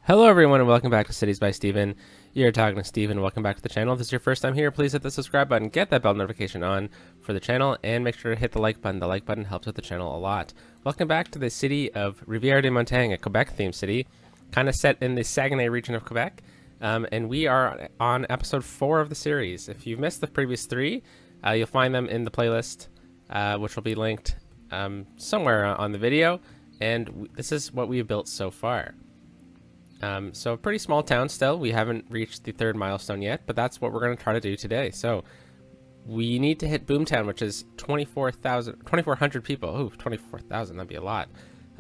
Hello everyone and welcome back to Cities by Steven. You're talking to Steven. Welcome back to the channel. If this is your first time here, please hit the subscribe button, get that bell notification on for the channel, and make sure to hit the like button. The like button helps with the channel a lot. Welcome back to the city of Rivière-des-Montagnes, a Quebec-themed city, kind of set in the Saguenay region of Quebec. And we are on episode 4 of the series. If you've missed the previous 3, you'll find them in the playlist, which will be linked somewhere on the video. And this is what we've built so far. So a pretty small town still. We haven't reached the 3rd milestone yet, but that's what we're going to try to do today. So we need to hit Boomtown, which is 2,400 people. Ooh, 24,000, that'd be a lot.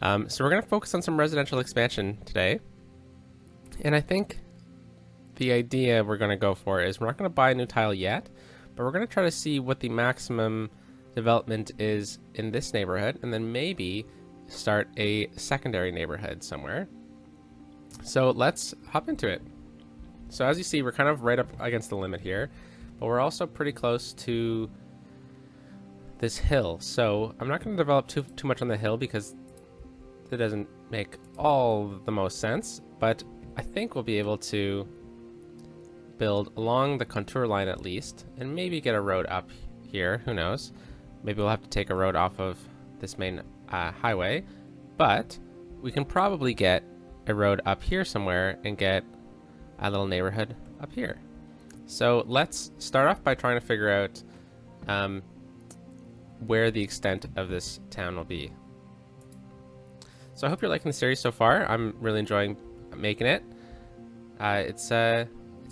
So we're going to focus on some residential expansion today. And I think the idea we're going to go for is we're not going to buy a new tile yet, but we're going to try to see what the maximum development is in this neighborhood, and then maybe start a secondary neighborhood somewhere. So let's hop into it. So as you see, we're kind of right up against the limit here, but we're also pretty close to this hill. So I'm not going to develop too much on the hill because it doesn't make all the most sense, but I think we'll be able to build along the contour line at least, and maybe get a road up here. Who knows? Maybe we'll have to take a road off of this main highway, but we can probably get a road up here somewhere and get a little neighborhood up here. So let's start off by trying to figure out where the extent of this town will be. So I hope you're liking the series so far. I'm really enjoying making it. It's a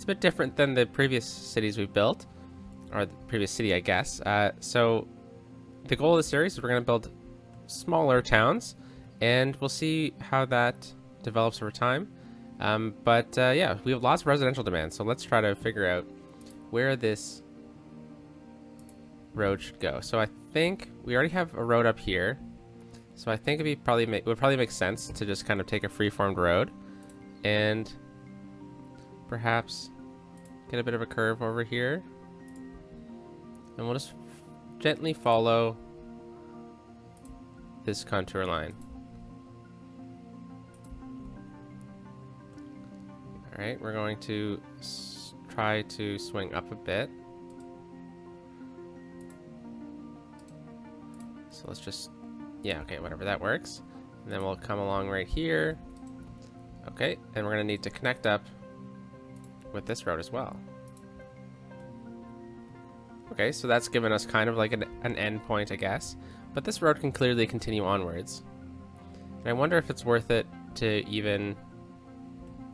bit different than the previous cities we've built, or the previous city, I guess. So the goal of the series is we're going to build smaller towns, and we'll see how that develops over time. Yeah, we have lots of residential demand, so let's try to figure out where this road should go. So I think we already have a road up here, so I think it would probably make sense to just kind of take a free-formed road and perhaps get a bit of a curve over here, and we'll just gently follow this contour line. Alright, we're going to try to swing up a bit. So let's just, yeah, okay, whatever, that works. And then we'll come along right here. Okay, and we're going to need to connect up with this road as well. Okay, so that's given us kind of like an end point, I guess. But this road can clearly continue onwards. And I wonder if it's worth it to even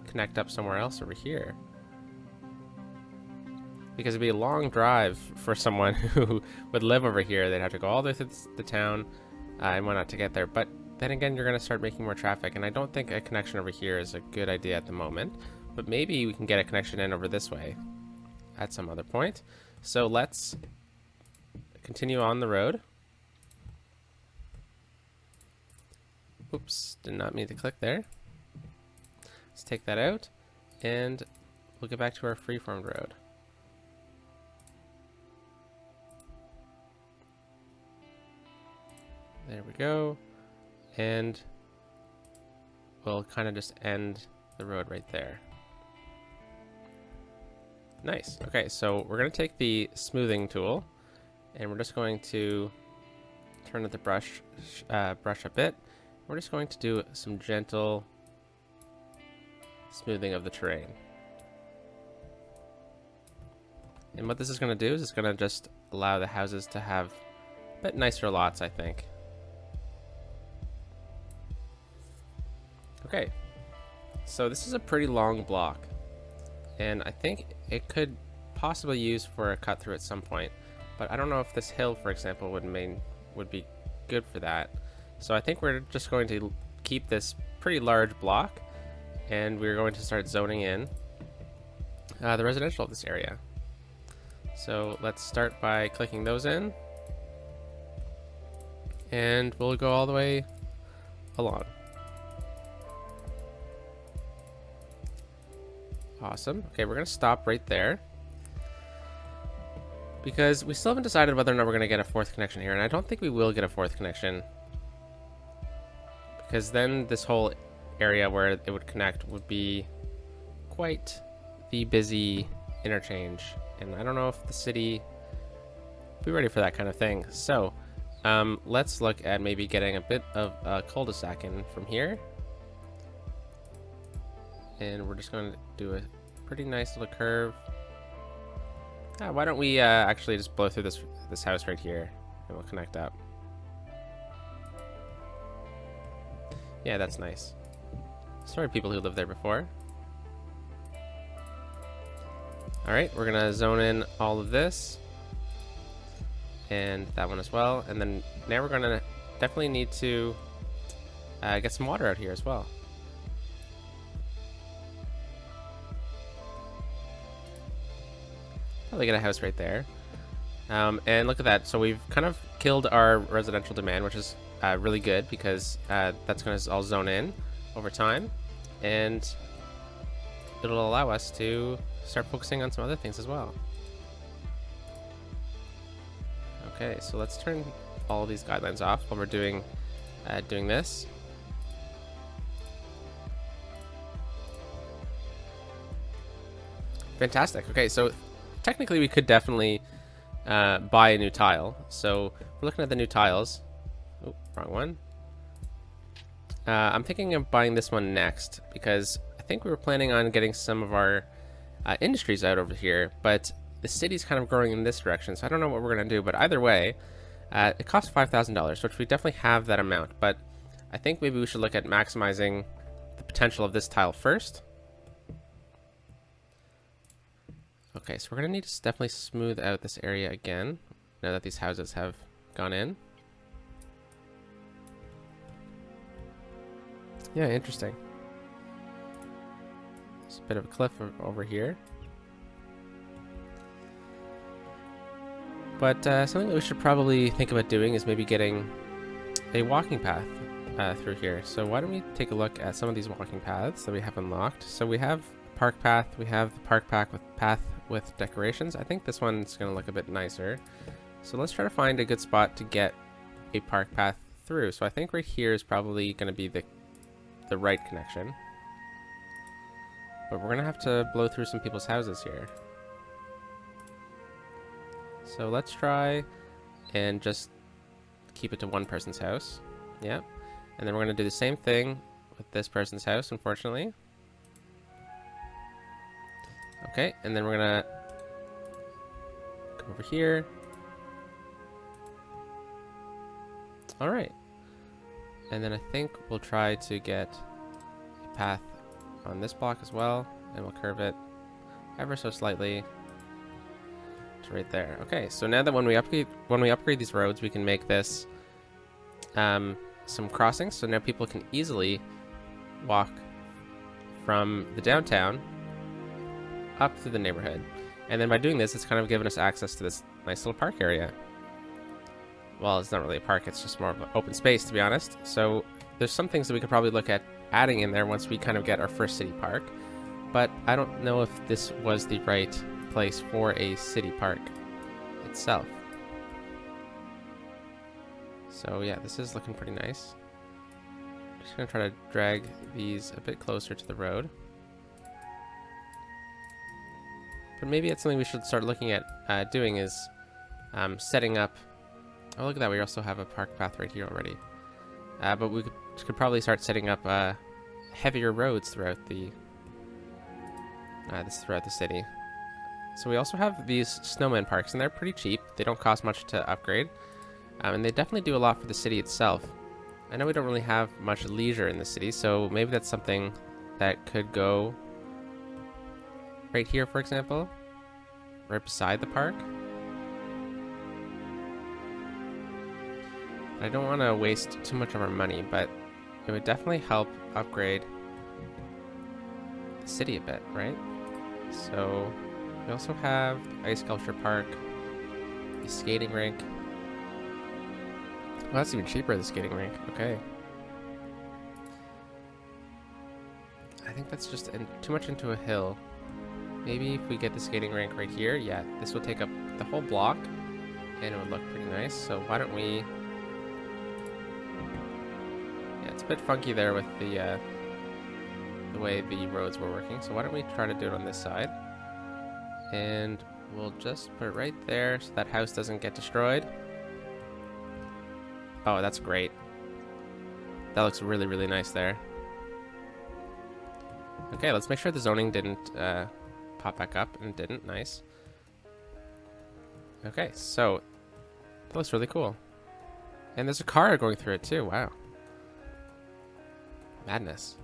connect up somewhere else over here, because it'd be a long drive for someone who would live over here. They'd have to go all the way through the town and whatnot to get there. But then again, you're going to start making more traffic, and I don't think a connection over here is a good idea at the moment. But maybe we can get a connection in over this way at some other point. So let's continue on the road. Oops, did not mean to click there. Let's take that out, and we'll get back to our free-formed road. There we go. And we'll kind of just end the road right there. Nice. Okay, so we're going to take the smoothing tool, and we're just going to turn the brush a bit. We're just going to do some gentle smoothing of the terrain. And what this is going to do is it's going to just allow the houses to have a bit nicer lots, I think. Okay, so this is a pretty long block, and I think it could possibly use for a cut through at some point, but I don't know if this hill, for example, would be good for that. So I think we're just going to keep this pretty large block, and we're going to start zoning in the residential of this area. So let's start by clicking those in, and we'll go all the way along. Awesome. Okay, we're going to stop right there, because we still haven't decided whether or not we're going to get a 4th connection here, and I don't think we will get a 4th connection, because then this whole area where it would connect would be quite the busy interchange, and I don't know if the city will be ready for that kind of thing. So let's look at maybe getting a bit of a cul-de-sac in from here, and we're just going to do a pretty nice little curve. Why don't we actually just blow through this house right here, and we'll connect up. Yeah, that's nice. Sorry, people who lived there before. Alright, we're gonna zone in all of this. And that one as well. And then now we're gonna definitely need to get some water out here as well. Probably get a house right there. And look at that. So we've kind of killed our residential demand, which is really good, because that's going to all zone in over time, and it'll allow us to start focusing on some other things as well. Okay, so let's turn all of these guidelines off while we're doing this. Fantastic. Okay, so technically we could definitely buy a new tile. So we're looking at the new tiles. Oh, wrong one. I'm thinking of buying this one next, because I think we were planning on getting some of our industries out over here, but the city's kind of growing in this direction, so I don't know what we're going to do. But either way, it costs $5,000, which we definitely have that amount, but I think maybe we should look at maximizing the potential of this tile first. Okay, so we're going to need to definitely smooth out this area again, now that these houses have gone in. Yeah, interesting. There's a bit of a cliff over here. But something that we should probably think about doing is maybe getting a walking path through here. So why don't we take a look at some of these walking paths that we have unlocked. So we have park path, we have the park path with decorations. I think this one's going to look a bit nicer. So let's try to find a good spot to get a park path through. So I think right here is probably going to be the right connection. But we're going to have to blow through some people's houses here. So let's try and just keep it to one person's house. Yeah. And then we're going to do the same thing with this person's house, unfortunately. Okay, and then we're going to come over here. All right. And then I think we'll try to get a path on this block as well, and we'll curve it ever so slightly to right there. Okay, so now that when we upgrade these roads, we can make this some crossings, so now people can easily walk from the downtown up through the neighborhood. And then by doing this, it's kind of given us access to this nice little park area. Well, it's not really a park, it's just more of an open space, to be honest. So there's some things that we could probably look at adding in there once we kind of get our first city park. But I don't know if this was the right place for a city park itself. So yeah, this is looking pretty nice. Just gonna try to drag these a bit closer to the road. But maybe it's something we should start looking at doing is setting up. Oh, look at that, we also have a park path right here already. But we could probably start setting up heavier roads throughout the city. So we also have these snowman parks, and they're pretty cheap. They don't cost much to upgrade, and they definitely do a lot for the city itself. I know we don't really have much leisure in the city, so maybe that's something that could go right here, for example, right beside the park. I don't want to waste too much of our money, but it would definitely help upgrade the city a bit, right? So we also have the ice sculpture park, the skating rink. Well, that's even cheaper, the skating rink. Okay. I think that's just too much into a hill. Maybe if we get the skating rink right here, yeah, this will take up the whole block, and it would look pretty nice. So why don't we... Yeah, it's a bit funky there with the the way the roads were working. So why don't we try to do it on this side? And we'll just put it right there so that house doesn't get destroyed. Oh, that's great. That looks really, really nice there. Okay, let's make sure the zoning didn't pop back up, and it didn't. Nice. Okay, so that looks really cool. And there's a car going through it too. Wow. Madness.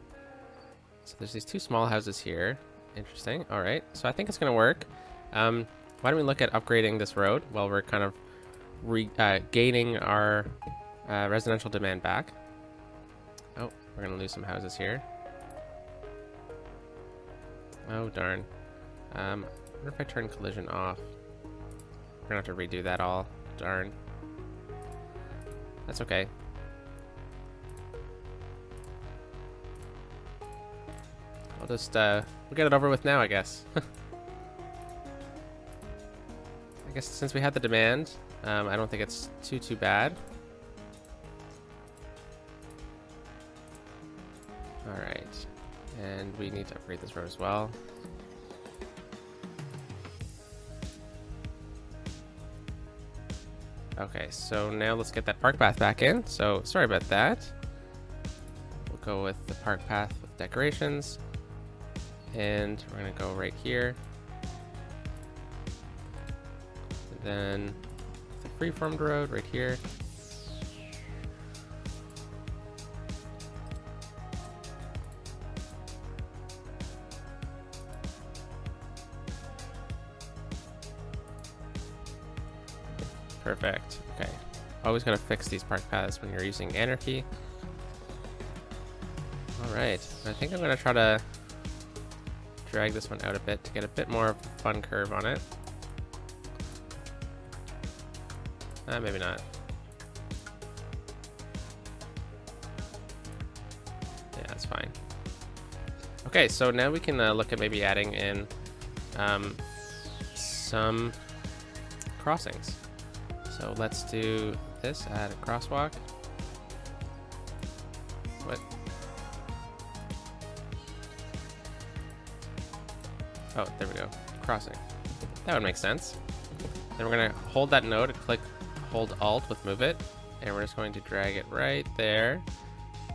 So there's these two small houses here. Interesting. All right. So I think it's going to work. Why don't we look at upgrading this road while we're kind of gaining our residential demand back. Oh, we're going to lose some houses here. Oh, darn. I wonder if I turn collision off. We're going to have to redo that all. Darn. That's okay. I'll just, we'll get it over with now, I guess. I guess since we had the demand, I don't think it's too bad. Alright. And we need to upgrade this road as well. Okay, so now let's get that park path back in. So, sorry about that. We'll go with the park path with decorations. And we're going to go right here. And then the freeformed road right here. Perfect. Okay. Always got to fix these park paths when you're using Anarchy. Alright. I think I'm going to try to drag this one out a bit to get a bit more fun curve on it. Maybe not. Yeah, that's fine. Okay, so now we can look at maybe adding in some crossings. So let's do this, add a crosswalk. What? Oh, there we go. Crossing. That would make sense. Then we're going to hold that node and hold Alt with Move It. And we're just going to drag it right there.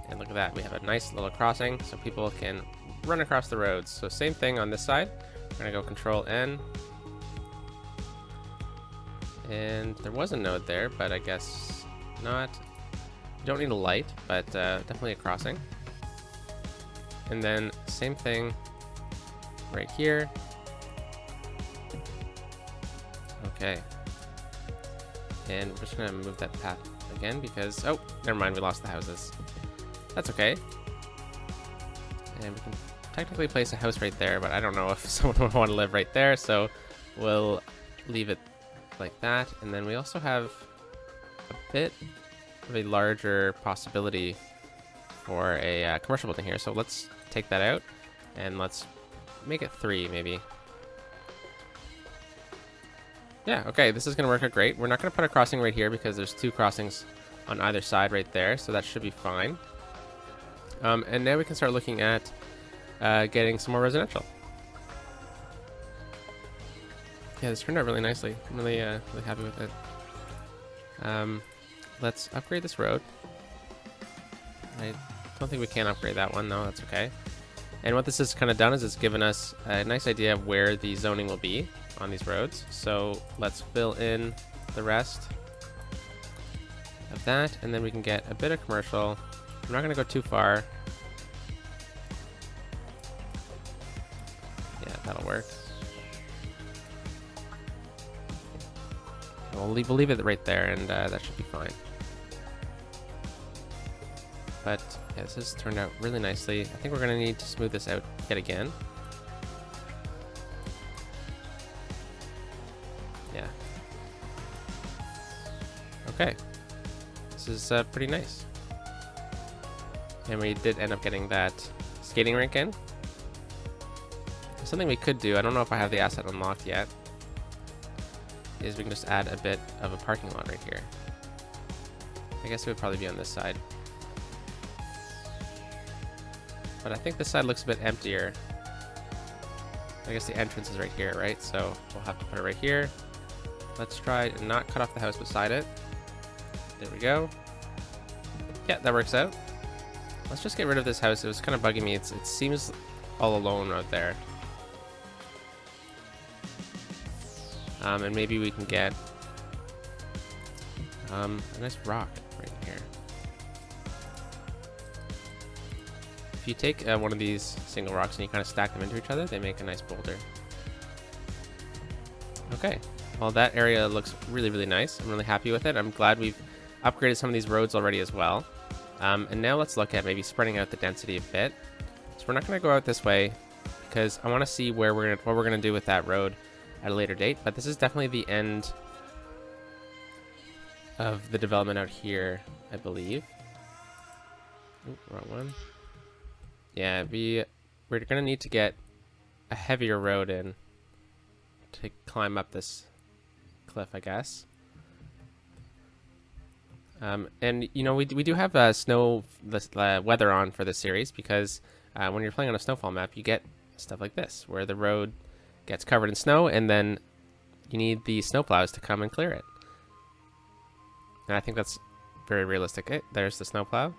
And look at that. We have a nice little crossing so people can run across the roads. So same thing on this side. We're going to go Control N. And there was a node there, but I guess not. You don't need a light, but definitely a crossing. And then same thing right here. Okay. And we're just going to move that path again because... Oh, never mind. We lost the houses. That's okay. And we can technically place a house right there, but I don't know if someone would want to live right there, so we'll leave it like that. And then we also have a bit of a larger possibility for a commercial building here. So let's take that out and let's make it 3 maybe. Yeah, okay, this is going to work out great. We're not going to put a crossing right here because there's 2 crossings on either side right there, so that should be fine. And now we can start looking at getting some more residential. Yeah, this turned out really nicely. I'm really happy with it. Let's upgrade this road. I don't think we can upgrade that one, though. That's okay. And what this has kind of done is it's given us a nice idea of where the zoning will be on these roads. So let's fill in the rest of that, and then we can get a bit of commercial. I'm not going to go too far. Yeah, that'll work. We'll leave it right there, and that should be fine. But yeah, this has turned out really nicely. I think we're going to need to smooth this out yet again. Yeah. Okay. This is pretty nice. And we did end up getting that skating rink in. Something we could do, I don't know if I have the asset unlocked yet, is we can just add a bit of a parking lot right here. I guess it would probably be on this side. But I think this side looks a bit emptier. I guess the entrance is right here, right? So we'll have to put it right here. Let's try and not cut off the house beside it. There we go. Yeah, that works out. Let's just get rid of this house. It was kind of bugging me. It seems all alone out there. And maybe we can get a nice rock right here. If you take one of these single rocks and you kind of stack them into each other, they make a nice boulder. Okay, well that area looks really, really nice. I'm really happy with it. I'm glad we've upgraded some of these roads already as well. And now let's look at maybe spreading out the density a bit. So we're not going to go out this way because I want to see what we're going to do with that road at a later date. But this is definitely the end of the development out here, I believe. Ooh, wrong one. Yeah, we're going to need to get a heavier road in to climb up this cliff, I guess. And you know, we do have weather on for this series because when you're playing on a snowfall map, you get stuff like this where the road gets covered in snow, and then you need the snowplows to come and clear it. And I think that's very realistic. Okay, there's the snowplow.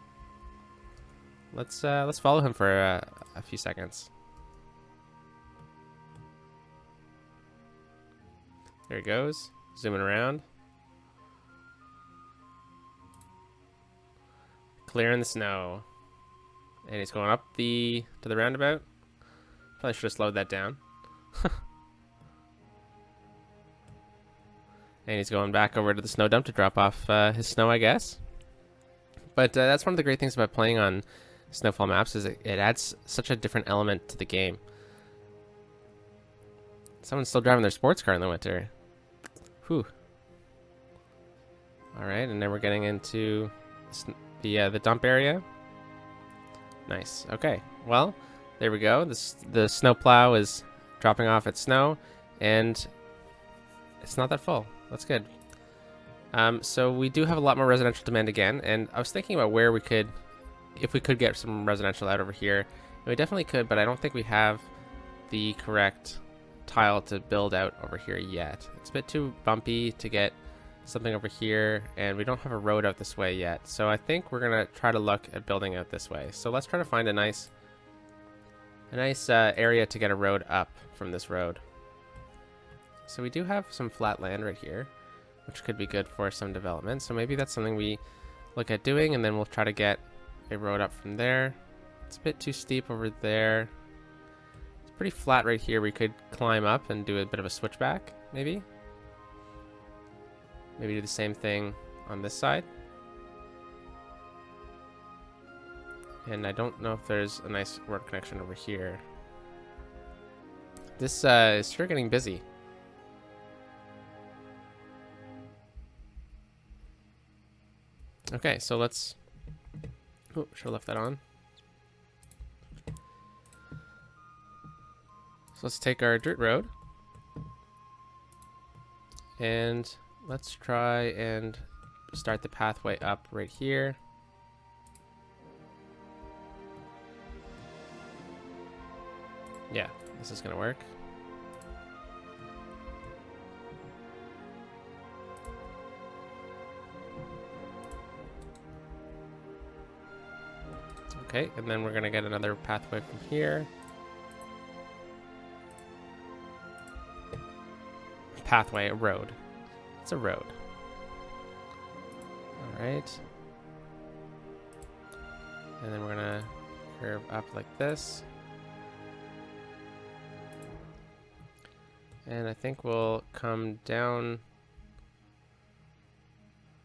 Let's follow him for a few seconds. There he goes, zooming around. Clearing the snow. And he's going up to the roundabout. Probably should have slowed that down. And he's going back over to the snow dump to drop off his snow, I guess. But that's one of the great things about playing on snowfall maps is it adds such a different element to the game. Someone's still driving their sports car in the winter. Whew. Alright, and then we're getting into the dump area. Nice. Okay. Well, there we go. The snow plow is dropping off its snow, and it's not that full. That's good. So we do have a lot more residential demand again, and I was thinking about where we could, if we could get some residential out over here. And we definitely could, but I don't think we have the correct tile to build out over here yet. It's a bit too bumpy to get something over here, and we don't have a road out this way yet. So I think we're gonna try to look at building out this way. So let's try to find a nice area to get a road up from this road. So we do have some flat land right here, which could be good for some development. So maybe that's something we look at doing, and then we'll try to get a road up from there. It's a bit too steep over there. It's pretty flat right here. We could climb up and do a bit of a switchback, maybe. Maybe do the same thing on this side. And I don't know if there's a nice road connection over here. This is sure getting busy. Okay, so let's... Oh, should have left that on. So let's take our dirt road. And let's try and start the pathway up right here. Yeah, this is gonna work. Okay, and then we're gonna get another pathway from here. Pathway, a road. It's a road. Alright. And then we're gonna curve up like this. And I think we'll come down.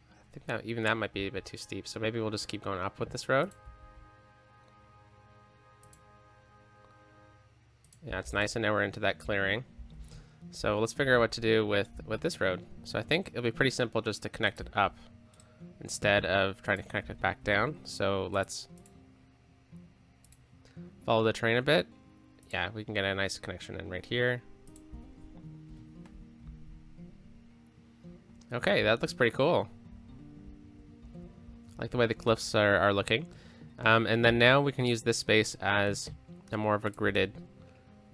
I think that even that might be a bit too steep, so maybe we'll just keep going up with this road. Yeah, it's nice, and now we're into that clearing. So let's figure out what to do with this road. So I think it'll be pretty simple just to connect it up instead of trying to connect it back down. So let's follow the train a bit. Yeah, we can get a nice connection in right here. Okay, that looks pretty cool. I like the way the cliffs are looking. And then now we can use this space as a more of a gridded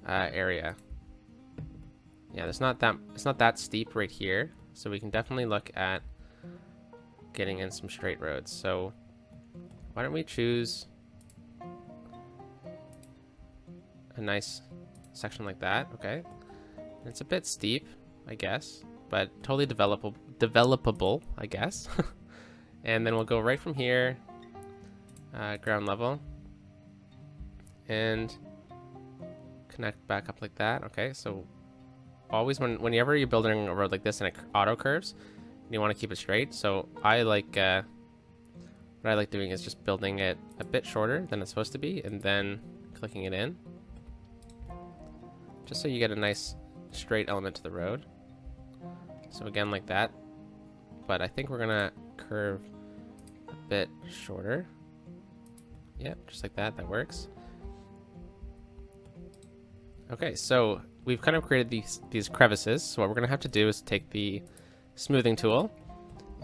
area. Yeah, it's not that steep right here, so we can definitely look at getting in some straight roads. So why don't we choose a nice section like that? Okay, it's a bit steep, I guess, but totally developable, I guess. And then we'll go right from here, ground level, and connect back up like that. Okay, so always whenever you're building a road like this and it auto curves, you want to keep it straight. So I like what I like doing is just building it a bit shorter than it's supposed to be, and then clicking it in, just so you get a nice straight element to the road. So again, like that, but I think we're gonna curve a bit shorter. Yep, just like that. That works. Okay, so we've kind of created these crevices. So what we're gonna have to do is take the smoothing tool,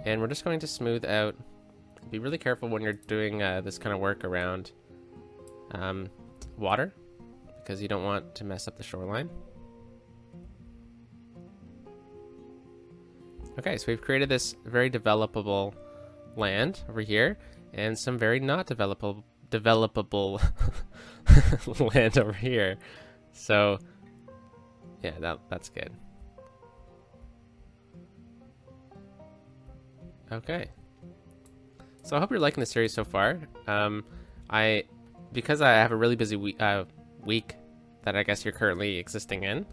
and we're just going to smooth out. Be really careful when you're doing this kind of work around water, because you don't want to mess up the shoreline. Okay, so we've created this very developable land over here, and some very not developable land over here. So yeah, that's good. Okay, so I hope you're liking the series so far. Because I have a really busy week that I guess you're currently existing in,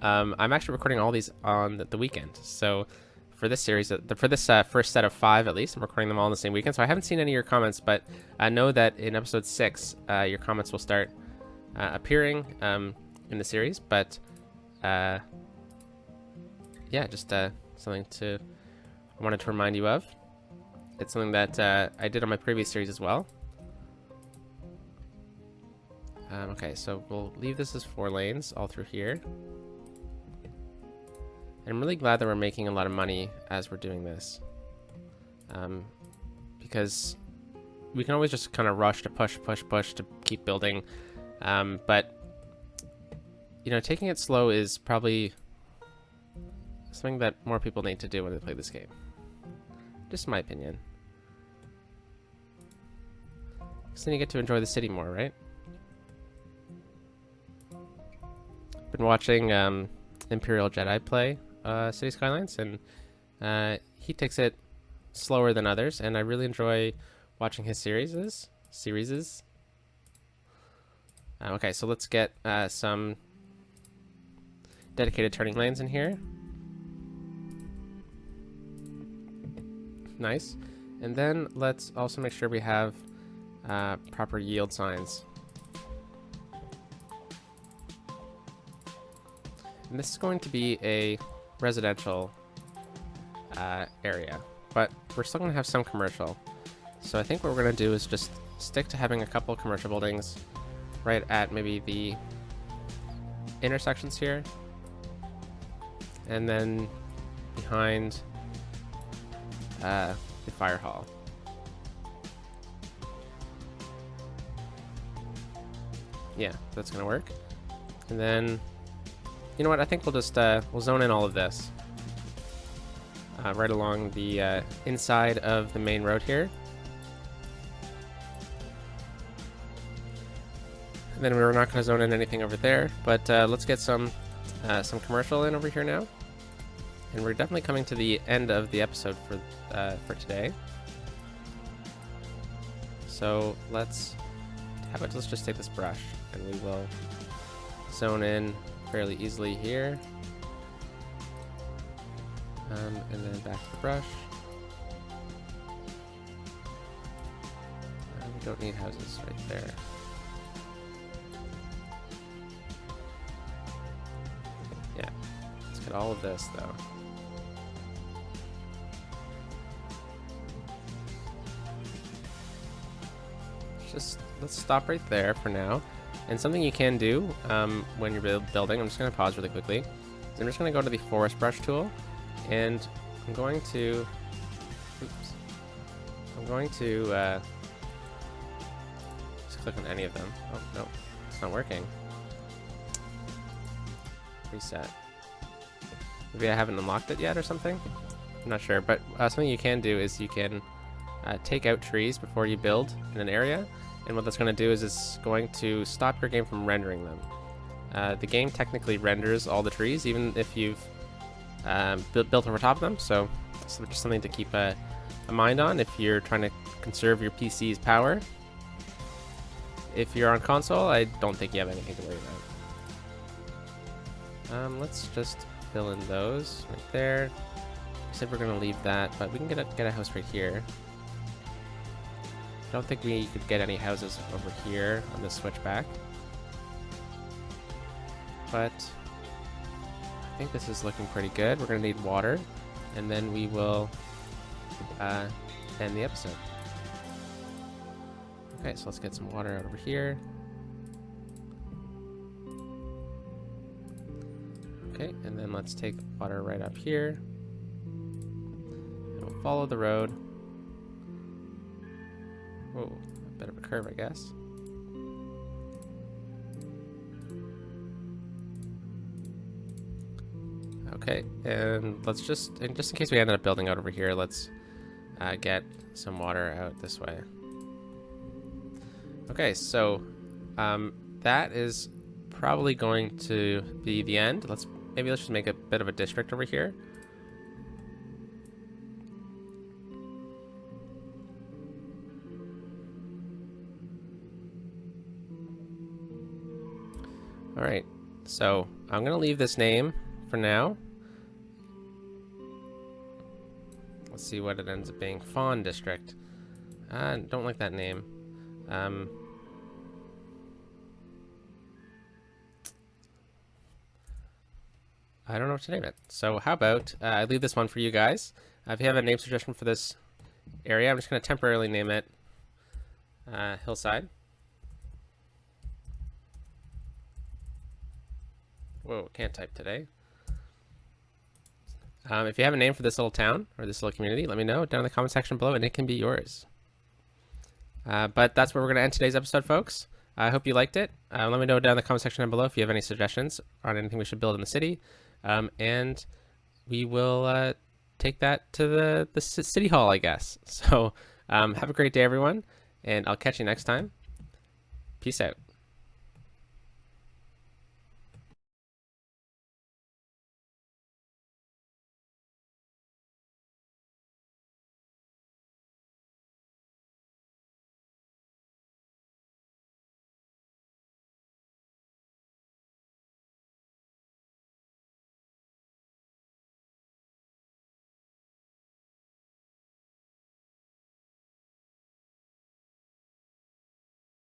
I'm actually recording all these on the weekend. So for this series, for this first set of 5 at least, I'm recording them all on the same weekend. So I haven't seen any of your comments, but I know that in episode 6, your comments will start appearing in the series. But yeah, just something I wanted to remind you of. It's something that I did on my previous series as well. Okay, so we'll leave this as 4 lanes all through here. And I'm really glad that we're making a lot of money as we're doing this. Because we can always just kind of rush to push to keep building. But, you know, taking it slow is probably something that more people need to do when they play this game. Just my opinion. Because then you get to enjoy the city more, right? Been watching Imperial Jedi play City Skylines, and he takes it slower than others, and I really enjoy watching his series. Okay, so let's get some dedicated turning lanes in here. Nice. And then let's also make sure we have proper yield signs. And this is going to be a residential area, but we're still going to have some commercial. So I think what we're going to do is just stick to having a couple commercial buildings right at maybe the intersections here, and then behind the fire hall. Yeah, that's going to work. And then, you know what? I think we'll just we'll zone in all of this right along the inside of the main road here, and then we're not going to zone in anything over there. But let's get some commercial in over here now, and we're definitely coming to the end of the episode for today. So let's just take this brush, and we will zone in fairly easily here, and then back to the brush. We don't need houses right there. Yeah, let's get all of this though. Let's stop right there for now. And something you can do when you're building, I'm just going to pause really quickly. I'm just going to go to the forest brush tool, and I'm going to click on any of them. Oh, no, it's not working. Reset. Maybe I haven't unlocked it yet or something? I'm not sure, but something you can do is you can take out trees before you build in an area, and what that's going to do is it's going to stop your game from rendering them. The game technically renders all the trees, even if you've built over top of them, so it's just something to keep a mind on if you're trying to conserve your PC's power. If you're on console, I don't think you have anything to worry about. Let's just fill in those right there. I said we're going to leave that, but we can get a house right here. I don't think we could get any houses over here on the switchback. But I think this is looking pretty good. We're going to need water, and then we will end the episode. Okay, so let's get some water out over here. Okay, and then let's take water right up here. And we'll follow the road. Whoa, a bit of a curve, I guess. Okay, and let's just in case we ended up building out over here, let's get some water out this way. Okay, so that is probably going to be the end. Maybe let's just make a bit of a district over here. All right, so I'm gonna leave this name for now. Let's see what it ends up being. Fawn District. I don't like that name. I don't know what to name it. So how about I leave this one for you guys. If you have a name suggestion for this area, I'm just going to temporarily name it Hillside. Whoa, can't type today. If you have a name for this little town or this little community, let me know down in the comment section below, and it can be yours. But that's where we're going to end today's episode, folks. I hope you liked it. Let me know down in the comment section down below if you have any suggestions on anything we should build in the city. And we will take that to the city hall, I guess. So have a great day, everyone, and I'll catch you next time. Peace out.